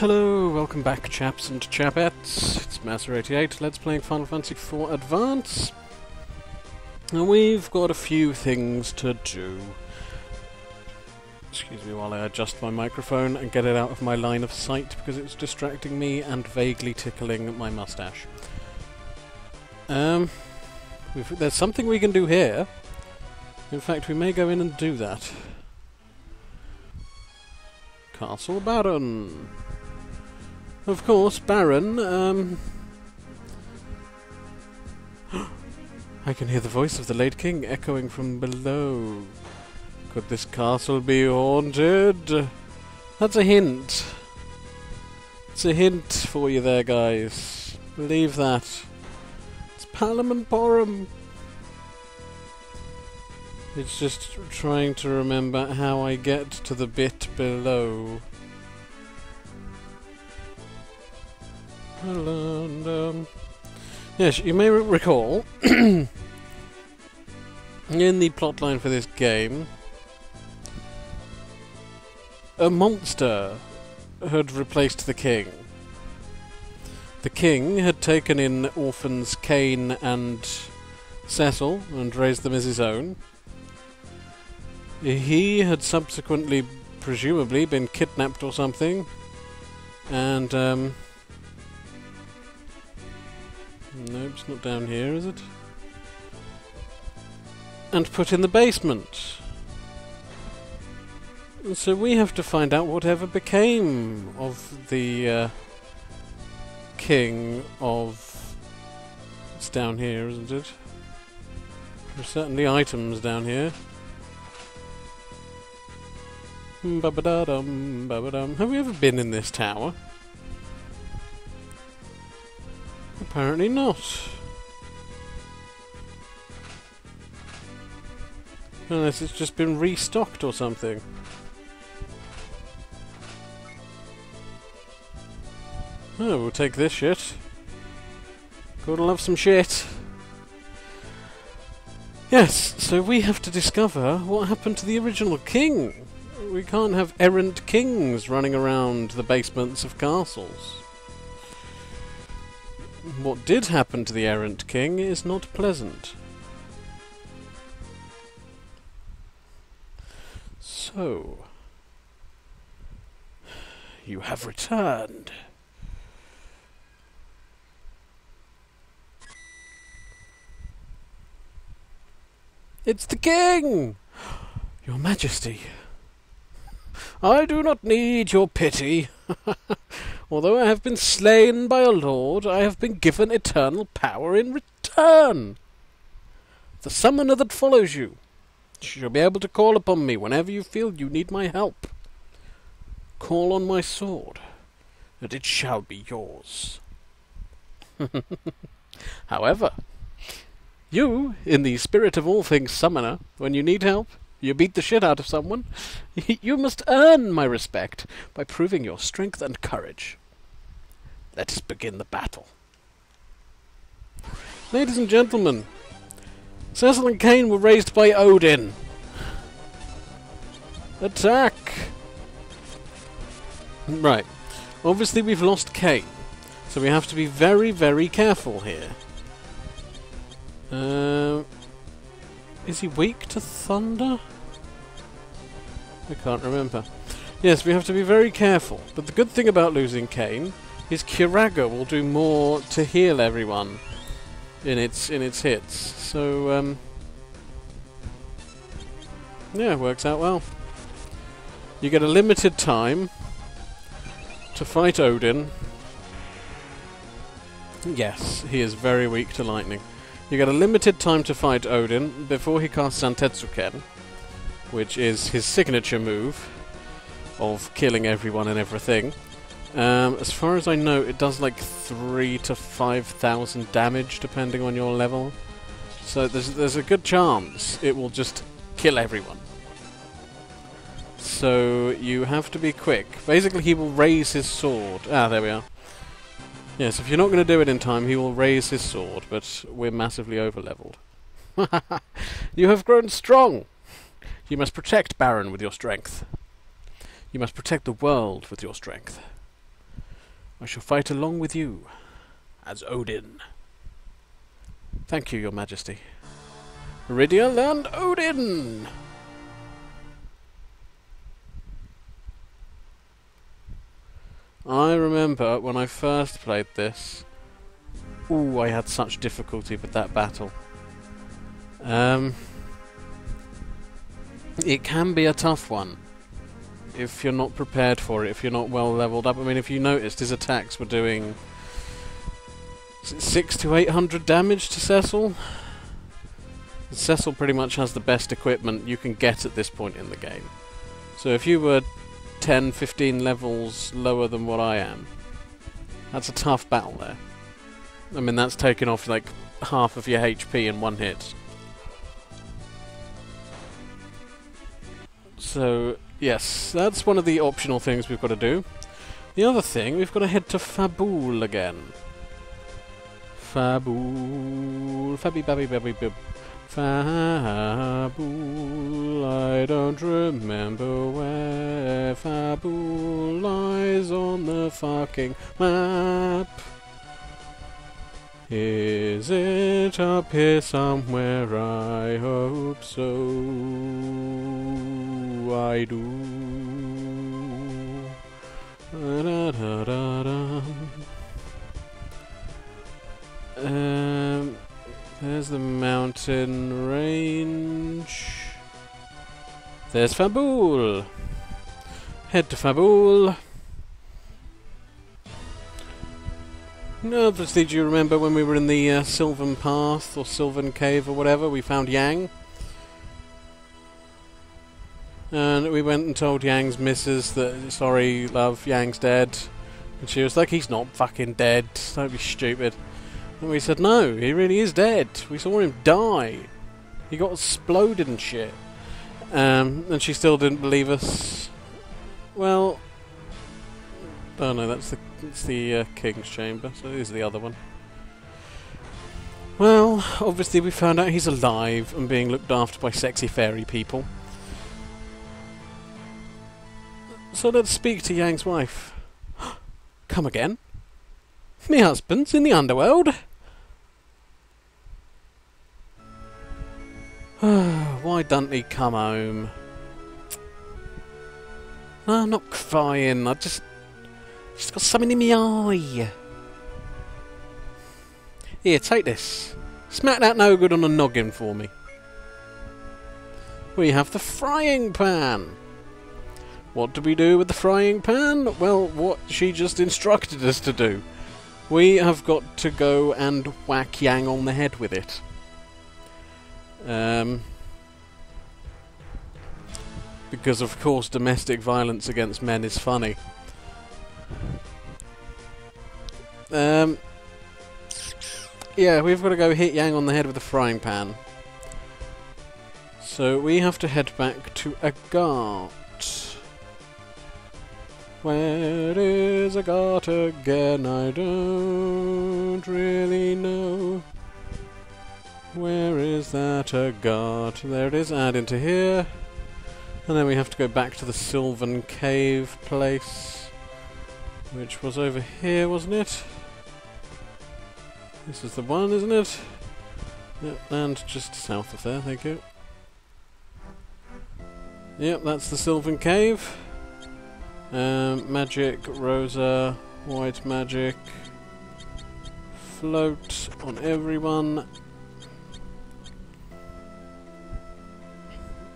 Hello, welcome back chaps and chapettes. It's Master88, Let's Playing Final Fantasy IV Advance. And we've got a few things to do. Excuse me while I adjust my microphone and get it out of my line of sight because it's distracting me and vaguely tickling my mustache. There's something we can do here. In fact, we may go in and do that. Castle Baron. Of course, Baron, I can hear the voice of the late king echoing from below. Could this castle be haunted? That's a hint. It's a hint for you there, guys. Believe that. It's Palamon. It's just trying to remember how I get to the bit below. And, yes, you may recall, in the plotline for this game, a monster had replaced the king. The king had taken in orphans Kain and Cecil and raised them as his own. He had subsequently, presumably, been kidnapped or something, and, nope, it's not down here, is it? And put in the basement. And so we have to find out whatever became of the king of... It's down here, isn't it? There's certainly items down here. Ba-ba-da-dum, ba-ba-dum. Have we ever been in this tower? Apparently not. Unless it's just been restocked or something. Oh, we'll take this shit. Gotta love some shit. Yes, so we have to discover what happened to the original king. We can't have errant kings running around the basements of castles. What did happen to the errant king is not pleasant. So, you have returned. It's the king! Your Majesty, I do not need your pity. Although I have been slain by a lord, I have been given eternal power in return. The summoner that follows you shall be able to call upon me whenever you feel you need my help. Call on my sword, and it shall be yours. However, you, in the spirit of all things summoner, when you need help, you beat the shit out of someone, you must earn my respect by proving your strength and courage. Let us begin the battle. Ladies and gentlemen, Cecil and Kain were raised by Odin. Attack! Right. Obviously we've lost Kain, so we have to be very, very careful here. Is he weak to thunder? I can't remember. Yes, we have to be very careful. But the good thing about losing Kain is Kiraga will do more to heal everyone in its hits. So yeah, it works out well. You get a limited time to fight Odin. Yes, he is very weak to lightning. You get a limited time to fight Odin before he casts Zantetsuken, which is his signature move of killing everyone and everything. As far as I know, it does like 3,000 to 5,000 damage depending on your level. So there's a good chance it will just kill everyone. So you have to be quick. Basically, he will raise his sword. Ah, there we are. Yes, if you're not going to do it in time, he will raise his sword, but we're massively over-leveled. You have grown strong! You must protect Baron with your strength. You must protect the world with your strength. I shall fight along with you, as Odin. Thank you, Your Majesty. Iridia and Odin! I remember when I first played this. Ooh, I had such difficulty with that battle. It can be a tough one if you're not prepared for it, if you're not well leveled up. I mean, if you noticed, his attacks were doing 600 to 800 damage to Cecil. Cecil pretty much has the best equipment you can get at this point in the game. So if you were 10, 15 levels lower than what I am, that's a tough battle there. I mean, that's taking off like half of your HP in one hit. So, yes, that's one of the optional things we've got to do. The other thing, we've got to head to Fabul again. Fabul, Fabby Babby Babby Bib. Fabul, I don't remember where Fabul lies on the fucking map. Is it up here somewhere? I hope so. I do. Da, da, da, da. There's the mountain range. There's Fabul. Head to Fabul. No, obviously, do you remember when we were in the Sylvan Path or Sylvan Cave or whatever? We found Yang. And we went and told Yang's missus that, sorry, love, Yang's dead. And she was like, he's not fucking dead. Don't be stupid. And we said, no, he really is dead. We saw him die. He got exploded and shit. And she still didn't believe us. Well, oh no, that's the King's Chamber, so here's the other one. Well, obviously we found out he's alive and being looked after by sexy fairy people. So let's speak to Yang's wife. Come again? Me husband's in the underworld? Why doesn't he come home? I'm not crying, I just got something in my eye. Here, take this. Smack that no good on the noggin for me. We have the frying pan. What do we do with the frying pan? Well, what she just instructed us to do. We have got to go and whack Yang on the head with it. Because of course domestic violence against men is funny. Yeah, we've got to go hit Yang on the head with a frying pan. So we have to head back to Agarth. Where is Agarth again? I don't really know. Where is that Agarth? There it is, add into here. And then we have to go back to the Sylvan Cave place, which was over here, wasn't it? This is the one, isn't it? Yep, and just south of there, thank you. Yep, that's the Sylvan Cave. Magic, Rosa, white magic. Float on everyone.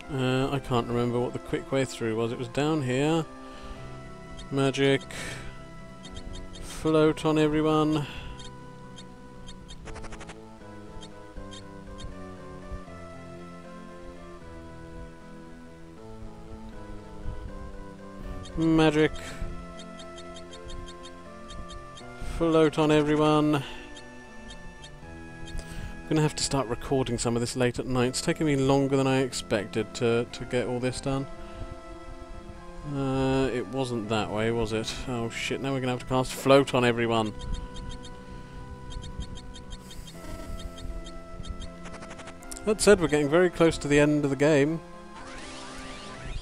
I can't remember what the quick way through was. It was down here. Magic. Float on everyone. Magic. Float on everyone. I'm going to have to start recording some of this late at night. It's taking me longer than I expected to get all this done. It wasn't that way, was it? Oh shit, now we're going to have to cast Float on everyone. That said, we're getting very close to the end of the game.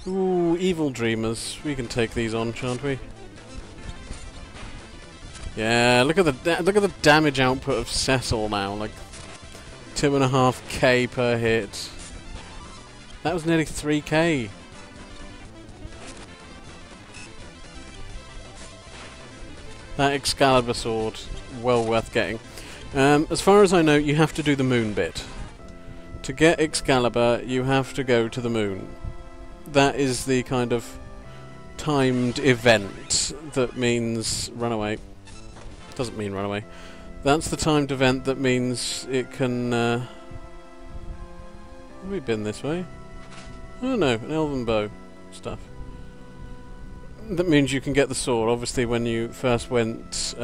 Ooh, Evil Dreamers. We can take these on, shan't we? Yeah, look at the damage output of Cecil now, like 2.5k per hit. That was nearly 3k. That Excalibur sword, well worth getting. As far as I know, you have to do the moon bit. To get Excalibur, you have to go to the moon. That is the kind of timed event that means run away. Doesn't mean run away. That's the timed event that means it can... have we been this way? Oh no, an elven bow stuff. That means you can get the sword. Obviously, when you first went,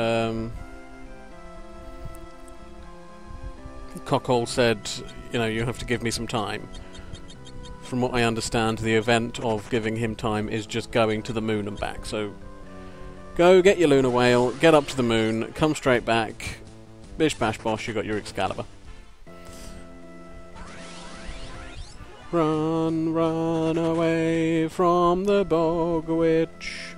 Cockhole said, you know, you have to give me some time. From what I understand, the event of giving him time is just going to the moon and back. So, go get your Lunar Whale, get up to the moon, come straight back, bish bash bosh, you got your Excalibur. Run, run away from the Bog Witch.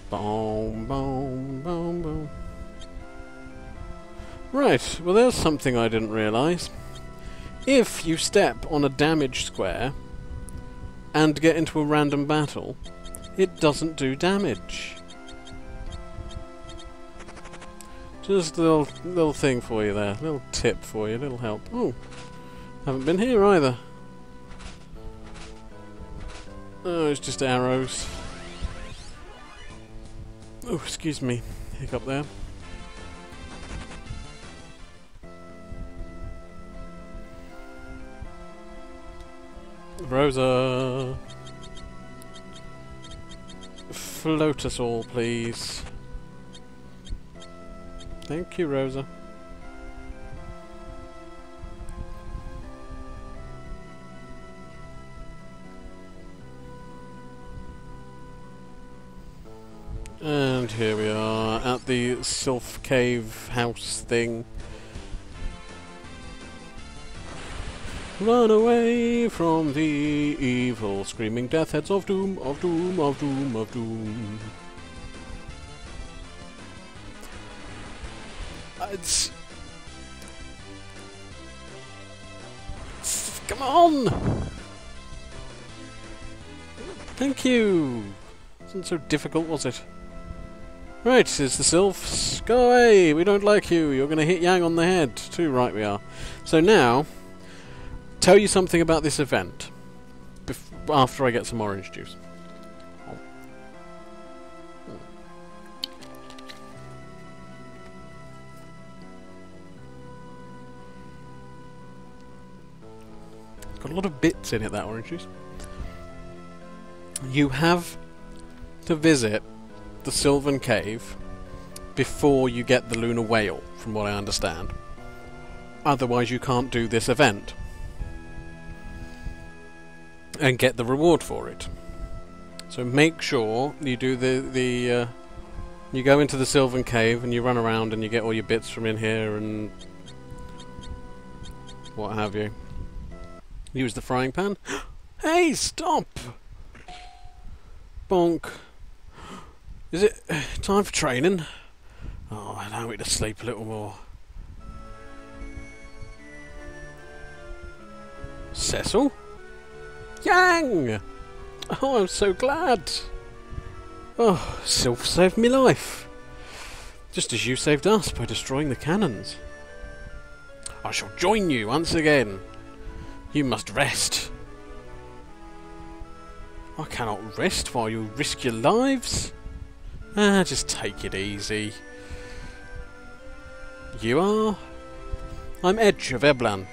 Boom, boom, boom, boom. Right, well there's something I didn't realise. If you step on a damage square and get into a random battle, it doesn't do damage. Just a little thing for you there, little tip for you, little help. Oh, haven't been here either. Oh, it's just arrows. Oh, excuse me, hiccup there. Rosa! Float us all, please. Thank you, Rosa. And here we are at the Sylph Cave house thing. Run away from the evil screaming death heads of doom, of doom, of doom, of doom. Come on! Thank you! Wasn't so difficult, was it? Right, it's the Sylphs. Go away! We don't like you! You're gonna hit Yang on the head! Too right we are. So now, tell you something about this event. After I get some orange juice. Got a lot of bits in it, that orange juice. You have to visit the Sylvan Cave before you get the Lunar Whale, from what I understand. Otherwise you can't do this event and get the reward for it. So make sure you do you go into the Sylvan Cave and you run around and you get all your bits from in here and what have you. Use the frying pan. Hey, stop! Bonk. Is it time for training? Oh, allow me to sleep a little more. Cecil? Yang! Oh, I'm so glad. Oh, Sylph saved me life. Just as you saved us by destroying the cannons. I shall join you once again. You must rest. I cannot rest while you risk your lives. Just take it easy. You are? I'm Edge of Eblan.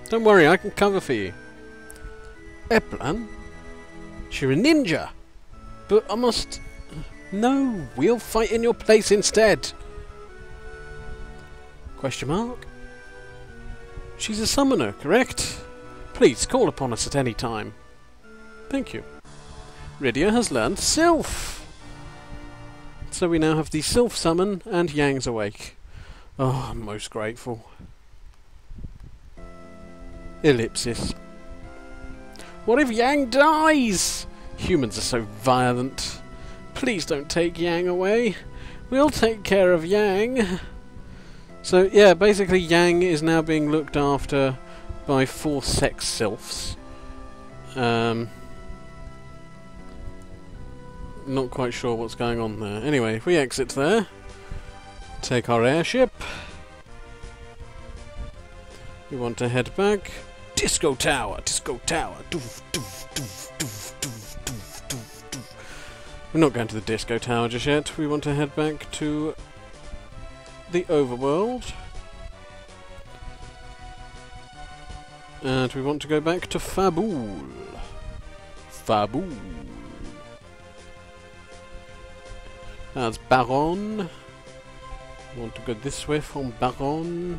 Don't worry, I can cover for you. Eblan? You're a ninja. But I must... No, we'll fight in your place instead. Question mark? She's a summoner, correct? Please call upon us at any time. Thank you. Rydia has learned Sylph. So we now have the Sylph summon and Yang's awake. Oh, I'm most grateful. Ellipsis. What if Yang dies? Humans are so violent. Please don't take Yang away. We'll take care of Yang. So, yeah, basically Yang is now being looked after by 4 sex sylphs. Not quite sure what's going on there. Anyway, if we exit there, take our airship. We want to head back. Disco Tower! Disco Tower! Doof, doof, doof, doof, doof, doof, doof, doof. We're not going to the Disco Tower just yet. We want to head back to the overworld. And we want to go back to Fabul. Fabul. That's Baron. We want to go this way from Baron.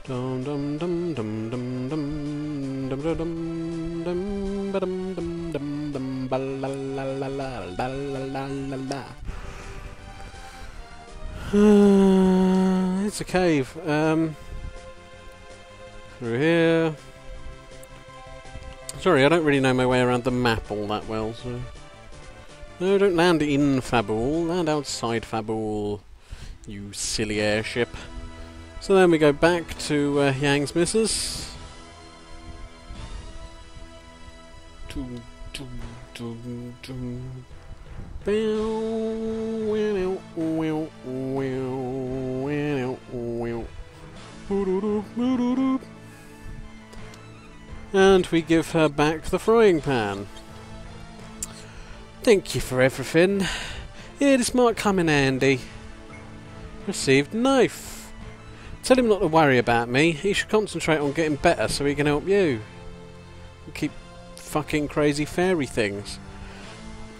Dum dum dum dum dum dum dum dum dum dum dum dum dum ba la la la la la la la la. It's a cave. Through here. Sorry, I don't really know my way around the map all that well, so... No, don't land in Fabul. Land outside Fabul, you silly airship. So then we go back to Yang's missus. And we give her back the frying pan. Thank you for everything. Here, this might come in handy. Received knife. Tell him not to worry about me. He should concentrate on getting better so he can help you. And keep fucking crazy fairy things.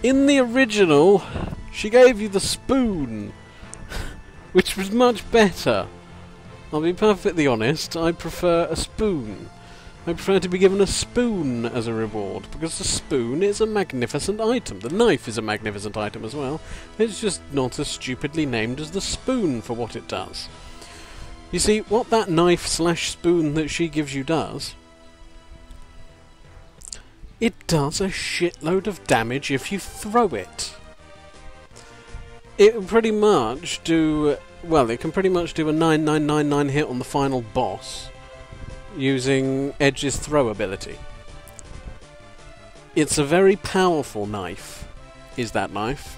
In the original, she gave you the spoon, which was much better. I'll be perfectly honest, I prefer a spoon. I prefer to be given a spoon as a reward, because the spoon is a magnificent item. The knife is a magnificent item as well. It's just not as stupidly named as the spoon for what it does. You see, what that knife/spoon that she gives you does, it does a shitload of damage if you throw it. It can pretty much do... well, it can pretty much do a 9999 hit on the final boss, using Edge's throw ability. It's a very powerful knife, is that knife.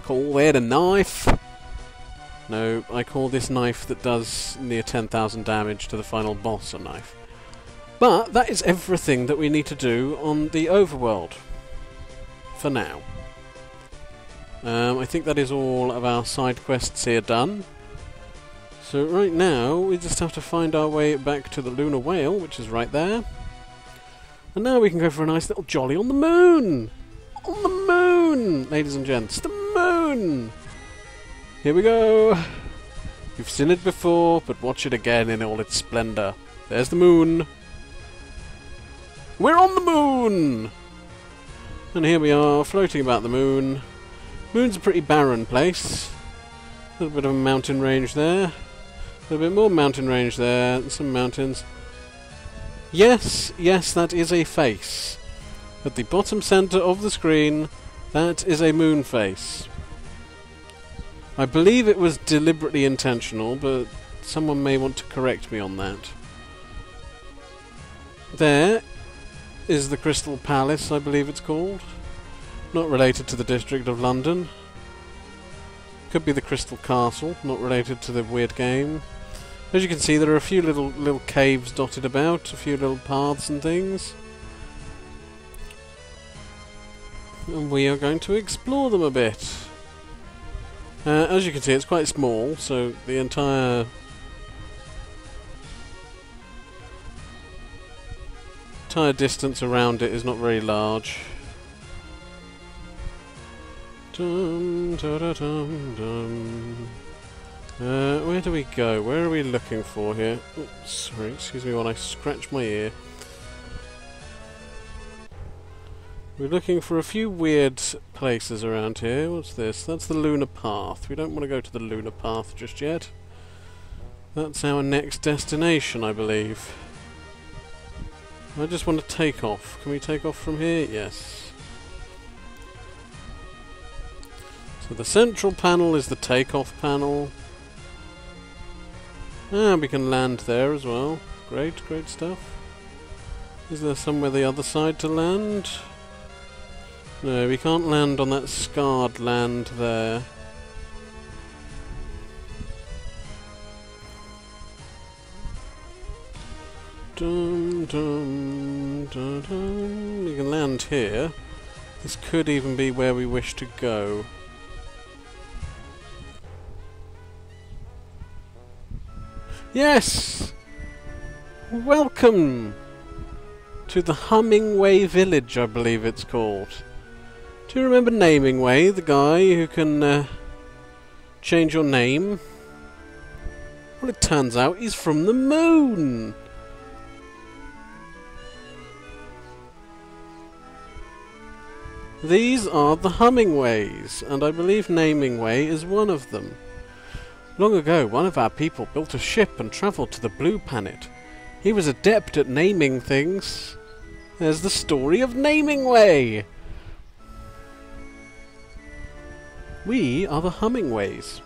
Call it a knife? No, I call this knife that does near 10,000 damage to the final boss a knife. But that is everything that we need to do on the overworld. For now. I think that is all of our side quests here done. So right now, we just have to find our way back to the Lunar Whale, which is right there. And now we can go for a nice little jolly on the moon! On the moon! Ladies and gents, the moon! Here we go! You've seen it before, but watch it again in all its splendour. There's the moon! We're on the moon! And here we are, floating about the moon. Moon's a pretty barren place. A little bit of a mountain range there. A little bit more mountain range there, and some mountains. Yes, yes, that is a face. At the bottom centre of the screen, that is a moon face. I believe it was deliberately intentional, but someone may want to correct me on that. There is the Crystal Palace, I believe it's called. Not related to the District of London. Could be the Crystal Castle, not related to the weird game. As you can see, there are a few little caves dotted about, a few little paths and things. And we are going to explore them a bit. As you can see, it's quite small, so the entire distance around it is not very large. Dum, da, da, dum, dum. Where do we go? Where are we looking for here? Oops, sorry, excuse me while I scratch my ear. We're looking for a few weird places around here. What's this? That's the Lunar Path. We don't want to go to the Lunar Path just yet. That's our next destination, I believe. I just want to take off. Can we take off from here? Yes. So the central panel is the takeoff panel. Ah, we can land there as well. Great, great stuff. Is there somewhere the other side to land? No, we can't land on that scarred land there. Dum, dum, dum, dum. We can land here. This could even be where we wish to go. Yes! Welcome to the Hummingway Village, I believe it's called. Do you remember Namingway, the guy who can change your name? Well, it turns out he's from the moon! These are the Hummingways, and I believe Namingway is one of them. Long ago, one of our people built a ship and travelled to the Blue Planet. He was adept at naming things. There's the story of Namingway! We are the Hummingways.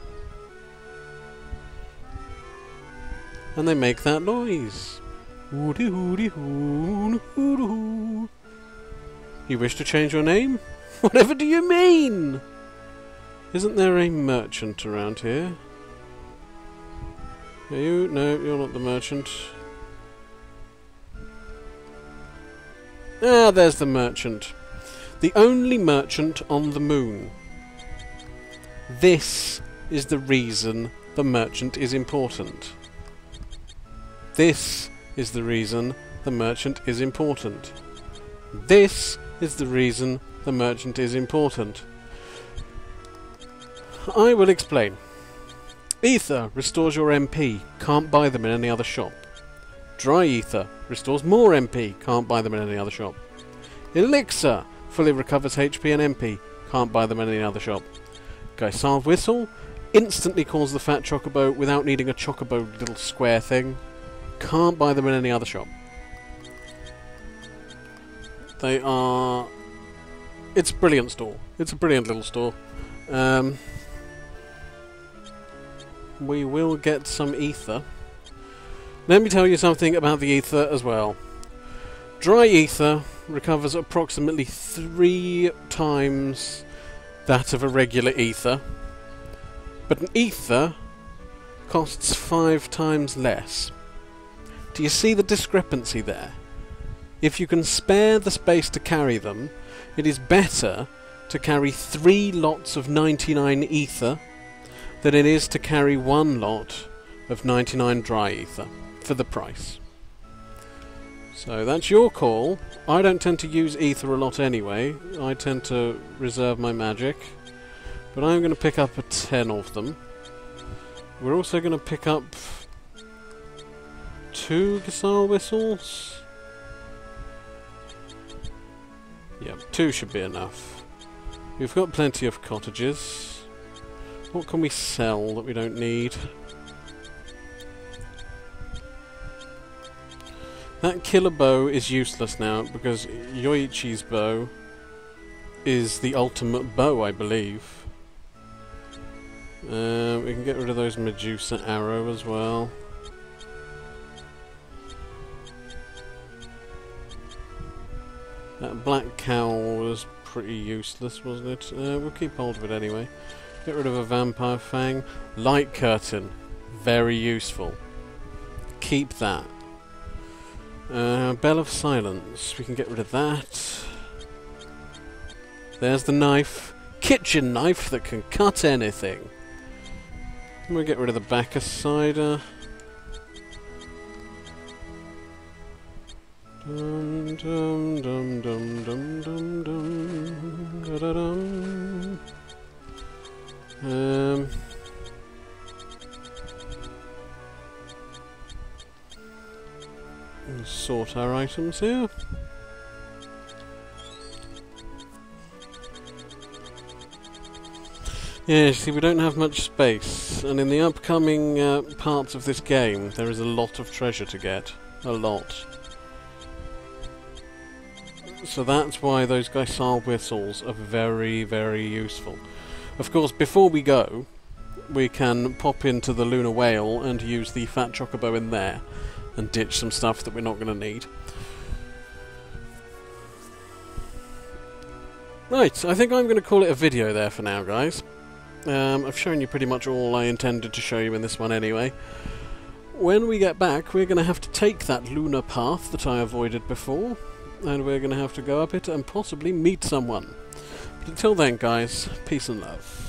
And they make that noise. Hoody hoody hoo hoo hoo. You wish to change your name? Whatever do you mean? Isn't there a merchant around here? Are you? No, you're not the merchant. Ah, there's the merchant. The only merchant on the moon. This is the reason the merchant is important. This is the reason the merchant is important. This is the reason the merchant is important. I will explain. Ether restores your MP, can't buy them in any other shop. Dry ether restores more MP, can't buy them in any other shop. Elixir fully recovers HP and MP, can't buy them in any other shop. Geisal Whistle instantly calls the fat chocobo without needing a chocobo little square thing, can't buy them in any other shop. They are... It's a brilliant store. It's a brilliant little store. We will get some ether. Let me tell you something about the ether as well. Dry ether recovers approximately 3 times that of a regular ether, but an ether costs 5 times less. Do you see the discrepancy there? If you can spare the space to carry them, it is better to carry 3 lots of 99 ether than it is to carry 1 lot of 99 dry ether for the price. So that's your call. I don't tend to use ether a lot anyway. I tend to reserve my magic. But I'm going to pick up 10 of them. We're also going to pick up 2 Geisal Whistles. Yep, 2 should be enough. We've got plenty of cottages. What can we sell that we don't need? That killer bow is useless now because Yoichi's bow is the ultimate bow, I believe. We can get rid of those Medusa arrow as well. That black cowl was pretty useless, wasn't it? We'll keep hold of it anyway. Get rid of a vampire fang. Light curtain. Very useful. Keep that. Bell of silence. We can get rid of that. There's the knife. Kitchen knife that can cut anything. We'll get rid of the Bacchus cider. Dum dum dum dum dum dum dum da da dum. We'll sort our items here. Yeah, see, we don't have much space, and in the upcoming parts of this game, there is a lot of treasure to get. A lot. So that's why those Geissar whistles are very, very useful. Of course, before we go, we can pop into the Lunar Whale and use the Fat Chocobo in there and ditch some stuff that we're not going to need. Right, I think I'm going to call it a video there for now, guys. I've shown you pretty much all I intended to show you in this one anyway. When we get back, we're going to have to take that lunar path that I avoided before, and we're going to have to go up it and possibly meet someone. But until then, guys, peace and love.